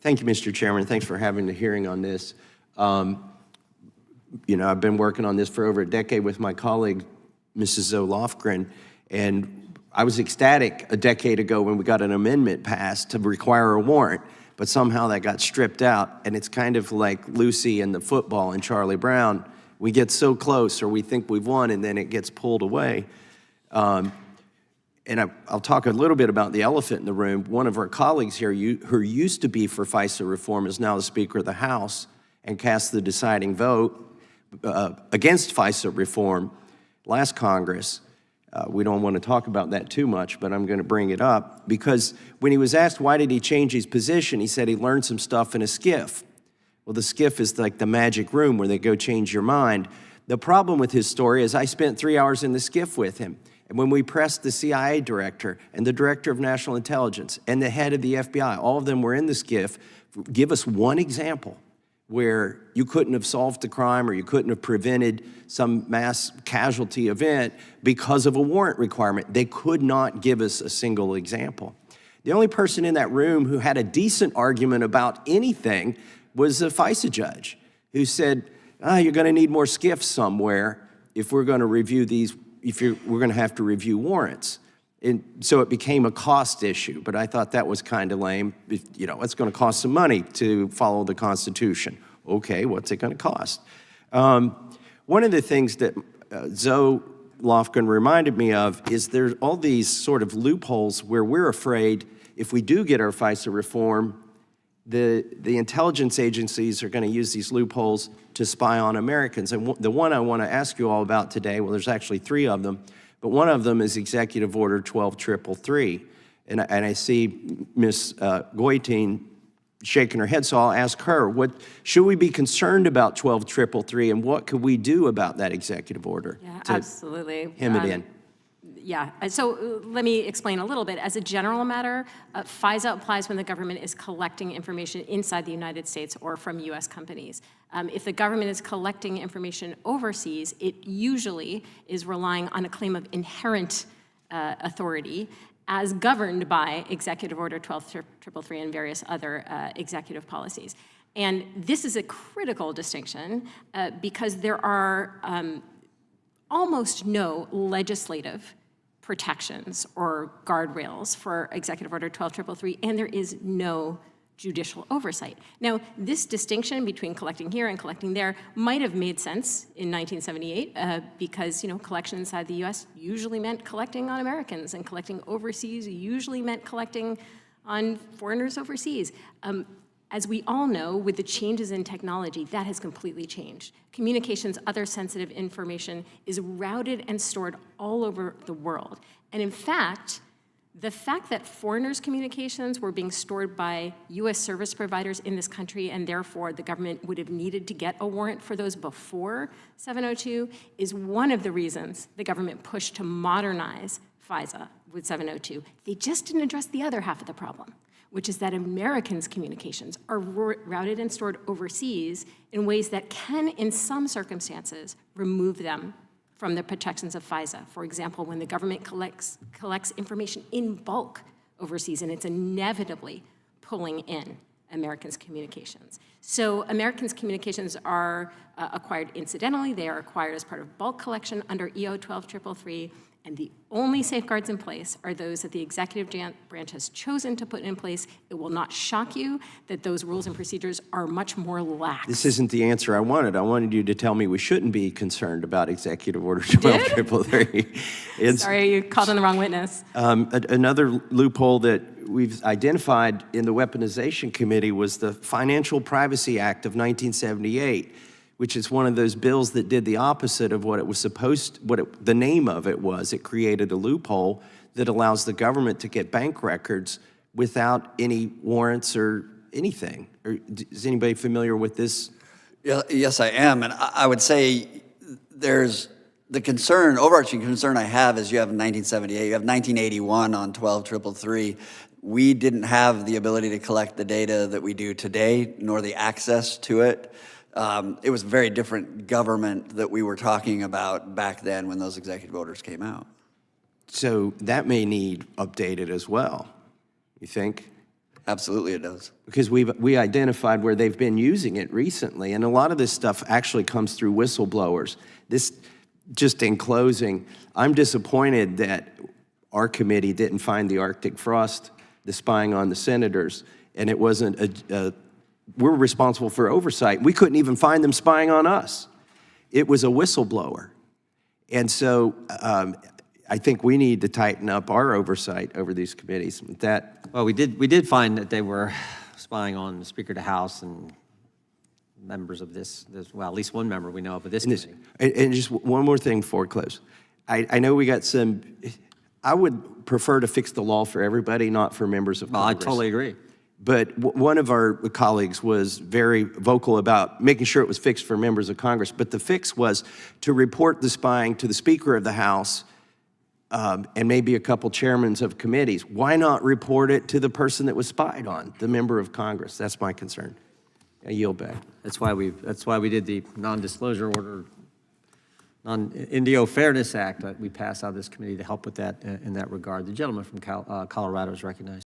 Thank you, Mr. Chairman. Thanks for having the hearing on this. You know, I've been working on this for over a decade with my colleague, Mrs. Zoe Lofgren, and I was ecstatic a decade ago when we got an amendment passed to require a warrant, but somehow that got stripped out, and it's kind of like Lucy and the football and Charlie Brown. We get so close, or we think we've won, and then it gets pulled away. And I'll talk a little bit about the elephant in the room. One of our colleagues here who used to be for FISA reform is now the Speaker of the House and cast the deciding vote against FISA reform last Congress. We don't want to talk about that too much, but I'm going to bring it up because when he was asked why did he change his position, he said he learned some stuff in a SCIF. Well, the SCIF is like the magic room where they go change your mind. The problem with his story is I spent 3 hours in the SCIF with him. And when we pressed the CIA director and the director of national intelligence and the head of the FBI, all of them were in the SCIF, give us one example where you couldn't have solved the crime or you couldn't have prevented some mass casualty event because of a warrant requirement. They could not give us a single example. The only person in that room who had a decent argument about anything was a FISA judge who said, you're gonna need more SCIFs somewhere if we're gonna review these, we're gonna have to review warrants. And so it became a cost issue, but I thought that was kind of lame. You know, it's gonna cost some money to follow the Constitution. Okay, what's it gonna cost? One of the things that Zoe Lofgren reminded me of is there's all these sort of loopholes where we're afraid if we do get our FISA reform, the intelligence agencies are going to use these loopholes to spy on Americans. And the one I want to ask you all about today, well, there's actually 3 of them, but one of them is Executive Order 12333. And I see Ms. Goitein shaking her head, so I'll ask her, should we be concerned about 12333 and what could we do about that executive order? Yeah, absolutely. Hem it in. Yeah, so let me explain a little bit. As a general matter, FISA applies when the government is collecting information inside the United States or from US companies. If the government is collecting information overseas, it usually is relying on a claim of inherent authority as governed by Executive Order 12333 and various other executive policies. And this is a critical distinction because there are almost no legislative protections or guardrails for Executive Order 12333, and there is no judicial oversight. Now, this distinction between collecting here and collecting there might have made sense in 1978 because, you know, collection inside the US usually meant collecting on Americans, and collecting overseas usually meant collecting on foreigners overseas. As we all know, with the changes in technology, that has completely changed. Communications, other sensitive information is routed and stored all over the world. And in fact, the fact that foreigners' communications were being stored by US service providers in this country, and therefore the government would have needed to get a warrant for those before 702, is one of the reasons the government pushed to modernize FISA with 702. They just didn't address the other half of the problem, which is that Americans' communications are routed and stored overseas in ways that can, in some circumstances, remove them from the protections of FISA. For example, when the government collects information in bulk overseas, and it's inevitably pulling in Americans' communications. So Americans' communications are acquired incidentally. They are acquired as part of bulk collection under EO 12333. And the only safeguards in place are those that the executive branch has chosen to put in place. It will not shock you that those rules and procedures are much more lax. This isn't the answer I wanted. I wanted you to tell me we shouldn't be concerned about Executive Order 12333. Sorry, you called on the wrong witness. Another loophole that we've identified in the Weaponization Committee was the Financial Privacy Act of 1978. Which is one of those bills that did the opposite of what it was the name of it was. It created a loophole that allows the government to get bank records without any warrants or anything. Is anybody familiar with this? Yeah, yes, I am. And I would say there's the concern, overarching concern I have is you have 1978, you have 1981 on 12333. We didn't have the ability to collect the data that we do today, nor the access to it. It was a very different government that we were talking about back then when those executive orders came out. So that may need updated as well, you think? Absolutely it does. Because we identified where they've been using it recently, and a lot of this stuff actually comes through whistleblowers. This, just in closing, I'm disappointed that our committee didn't find the Arctic frost, the spying on the senators, and it wasn't we're responsible for oversight. We couldn't even find them spying on us. It was a whistleblower. And so I think we need to tighten up our oversight over these committees. With that, Well, we did find that they were spying on the Speaker of the House and members of this well, at least one member we know of this committee. and just one more thing before we close. I know we got some, I would prefer to fix the law for everybody, not for members of Well, I Congress. totally agree. But one of our colleagues was very vocal about making sure it was fixed for members of Congress. But the fix was to report the spying to the Speaker of the House and maybe a couple chairmen of committees. Why not report it to the person that was spied on, the member of Congress? That's my concern. I yield back. That's why we did the non-disclosure order, Indio Fairness Act that we passed out of this committee to help with that in that regard. The gentleman from Colorado is recognized.